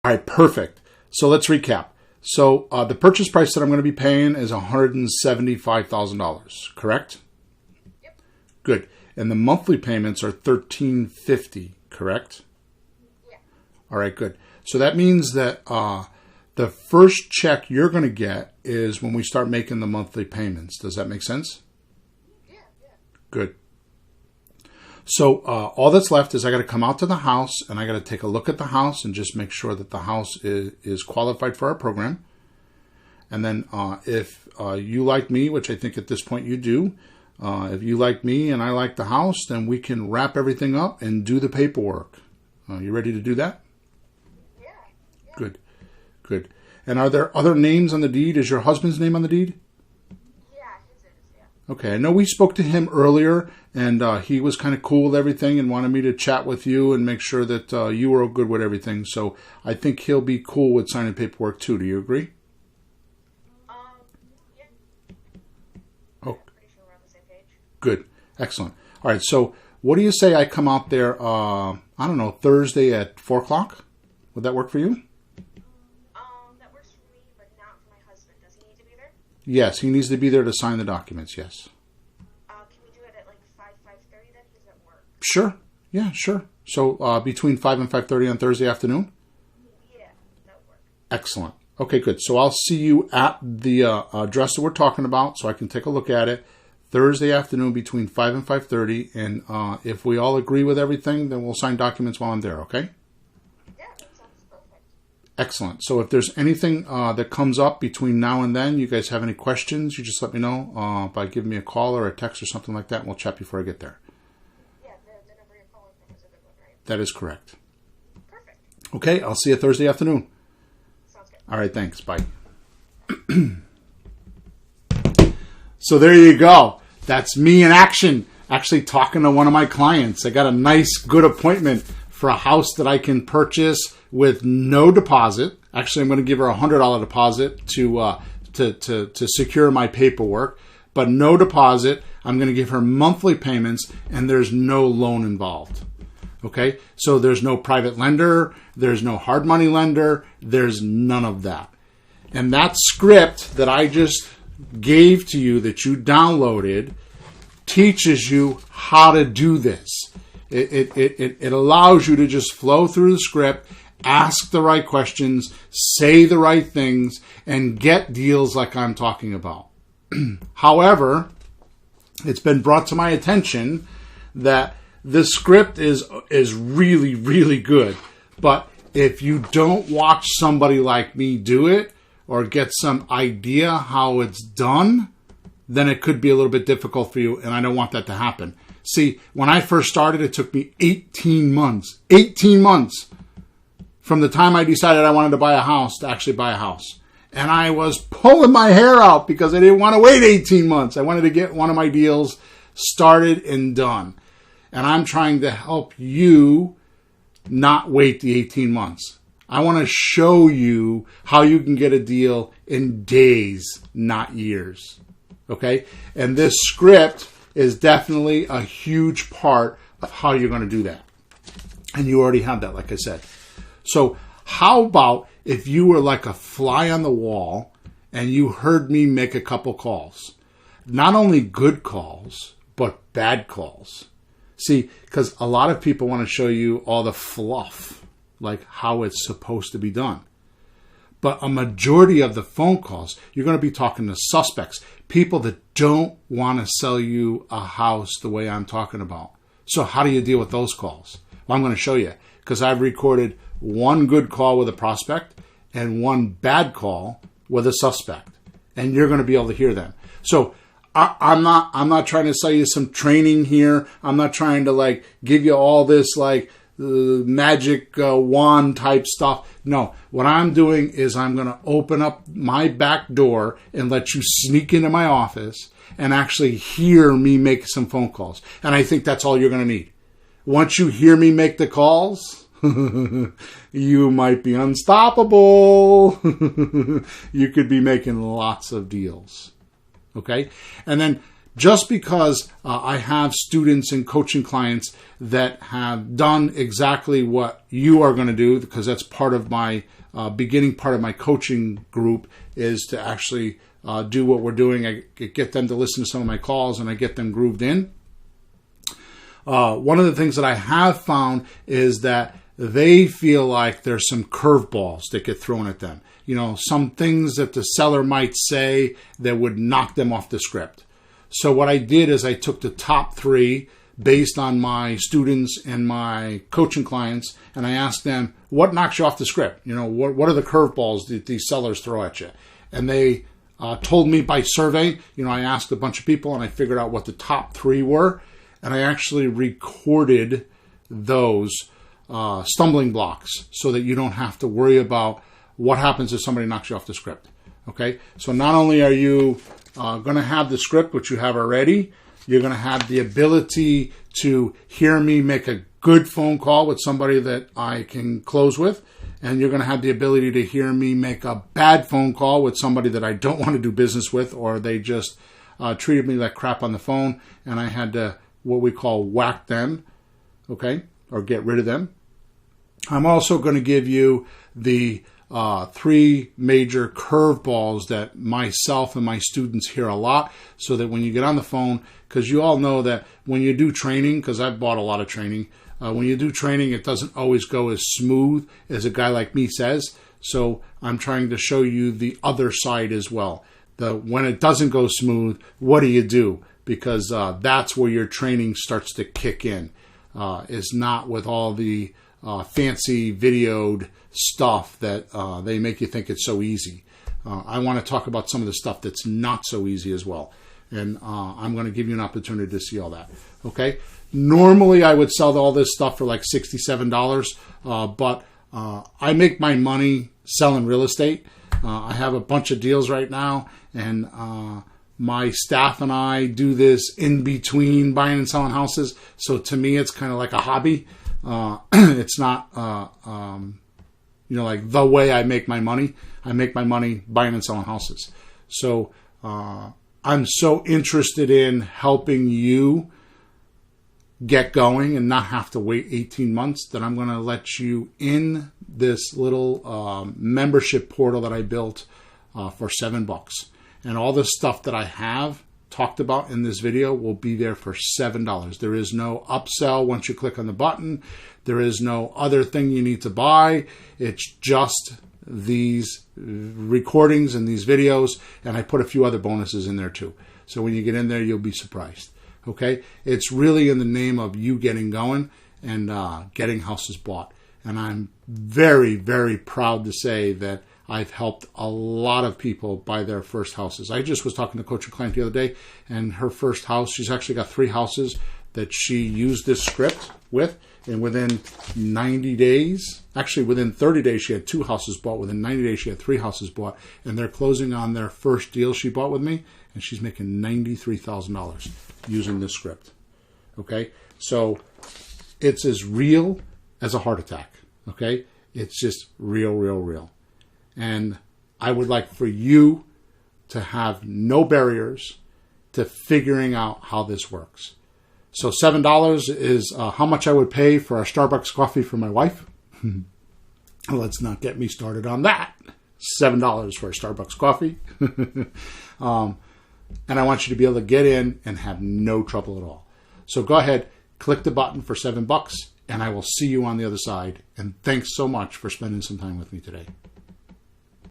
All right, perfect. So let's recap. So the purchase price that I'm going to be paying is $175,000, correct? Yep. Good. And the monthly payments are $1,350, correct? Yeah. All right, good. So that means that the first check you're going to get is when we start making the monthly payments. Does that make sense? Yeah. Good. So all that's left is I got to come out to the house and I got to take a look at the house and just make sure that the house is qualified for our program. And then if you like me, which I think at this point you do, if you like me and I like the house, then we can wrap everything up and do the paperwork. You ready to do that? Yeah. Good. And are there other names on the deed? Is your husband's name on the deed? Yeah, his is, yeah. Okay, I know we spoke to him earlier, and he was kind of cool with everything and wanted me to chat with you and make sure that you were good with everything. So I think he'll be cool with signing paperwork too. Do you agree? Yeah. Oh, I'm pretty sure we're on the same page. good. Excellent. All right, so what do you say I come out there, I don't know, Thursday at 4 o'clock? Would that work for you? That works for me, but not for my husband. Does he need to be there? Yes, he needs to be there to sign the documents, yes. Can we do it at like 5:30 then? He's at work. Sure. Yeah, sure. So between 5 and 5:30 on Thursday afternoon? Yeah, that would work. Excellent. Okay, good. So I'll see you at the address that we're talking about so I can take a look at it Thursday afternoon between 5 and 5:30. And if we all agree with everything, then we'll sign documents while I'm there, okay? Yeah, that sounds perfect. Excellent. So if there's anything that comes up between now and then, you guys have any questions, you just let me know by giving me a call or a text or something like that, and we'll chat before I get there. Yeah, the number you're calling from is a good one, right? That is correct. Perfect. Okay, I'll see you Thursday afternoon. Sounds good. All right, thanks. Bye. So there you go. That's me in action, actually talking to one of my clients. I got a nice, good appointment for a house that I can purchase with no deposit. Actually, I'm going to give her a $100 deposit to secure my paperwork, but no deposit. I'm going to give her monthly payments, and there's no loan involved. Okay, so there's no private lender, there's no hard money lender, there's none of that. And that script that I just gave to you that you downloaded teaches you how to do this. It allows you to just flow through the script, ask the right questions, say the right things, and get deals like I'm talking about. However, it's been brought to my attention that this script is really, really good. But if you don't watch somebody like me do it or get some idea how it's done, then it could be a little bit difficult for you, and I don't want that to happen. See, when I first started, it took me 18 months. 18 months from the time I decided I wanted to buy a house to actually buy a house. And I was pulling my hair out because I didn't want to wait 18 months. I wanted to get one of my deals started and done. And I'm trying to help you not wait the 18 months. I want to show you how you can get a deal in days, not years. Okay? And this script is definitely a huge part of how you're going to do that. And you already have that, like I said. So how about if you were like a fly on the wall and you heard me make a couple calls? Not only good calls, but bad calls. See, because a lot of people want to show you all the fluff, like how it's supposed to be done. But a majority of the phone calls, you're going to be talking to suspects, people that don't want to sell you a house the way I'm talking about. So how do you deal with those calls? Well, I'm going to show you, because I've recorded one good call with a prospect and one bad call with a suspect. And you're going to be able to hear them. So I'm not trying to sell you some training here. I'm not trying to give you all this magic wand type stuff. No, what I'm doing is I'm going to open up my back door and let you sneak into my office and actually hear me make some phone calls. And I think that's all you're going to need. Once you hear me make the calls, you might be unstoppable. You could be making lots of deals. Okay? And then just because I have students and coaching clients that have done exactly what you are going to do, because that's part of my beginning part of my coaching group, is to actually do what we're doing. I get them to listen to some of my calls and I get them grooved in. One of the things that I have found is that they feel like there's some curveballs that get thrown at them. You know, some things that the seller might say that would knock them off the script. So what I did is I took the top 3 based on my students and my coaching clients, and I asked them, what knocks you off the script? You know, what are the curveballs that these sellers throw at you? And they told me by survey. You know, I asked a bunch of people and I figured out what the top 3 were, and I actually recorded those stumbling blocks so that you don't have to worry about what happens if somebody knocks you off the script. Okay, so not only are you going to have the script, which you have already, you're going to have the ability to hear me make a good phone call with somebody that I can close with, and you're going to have the ability to hear me make a bad phone call with somebody that I don't want to do business with, or they just treated me like crap on the phone and I had to, what we call, whack them, okay, or get rid of them. I'm also going to give you the 3 major curveballs that myself and my students hear a lot, so that when you get on the phone, because you all know that when you do training, because I've bought a lot of training, when you do training, it doesn't always go as smooth as a guy like me says. So I'm trying to show you the other side as well. When it doesn't go smooth, what do? Because that's where your training starts to kick in. Is not with all the fancy videoed stuff that they make you think it's so easy. I want to talk about some of the stuff that's not so easy as well. And I'm going to give you an opportunity to see all that. Okay? Normally, I would sell all this stuff for like $67, but I make my money selling real estate. I have a bunch of deals right now, and my staff and I do this in between buying and selling houses. So to me, it's kind of like a hobby. It's not, like the way I make my money. I make my money buying and selling houses. So I'm so interested in helping you get going and not have to wait 18 months that I'm going to let you in this little membership portal that I built for $7. And all the stuff that I have talked about in this video will be there for $7. There is no upsell once you click on the button. There is no other thing you need to buy. It's just these recordings and these videos, and I put a few other bonuses in there too. So when you get in there, you'll be surprised. Okay? It's really in the name of you getting going and getting houses bought. And I'm very, very proud to say that I've helped a lot of people buy their first houses. I just was talking to a coaching client the other day, and her first house, she's actually got 3 houses that she used this script with, and within 90 days, actually within 30 days, she had 2 houses bought. Within 90 days, she had 3 houses bought, and they're closing on their first deal she bought with me, and she's making $93,000 using this script. Okay? So it's as real as a heart attack. Okay? It's just real, real, real. And I would like for you to have no barriers to figuring out how this works. So $7 is how much I would pay for a Starbucks coffee for my wife. Let's not get me started on that. $7 for a Starbucks coffee. And I want you to be able to get in and have no trouble at all. So go ahead, click the button for $7, and I will see you on the other side. And thanks so much for spending some time with me today.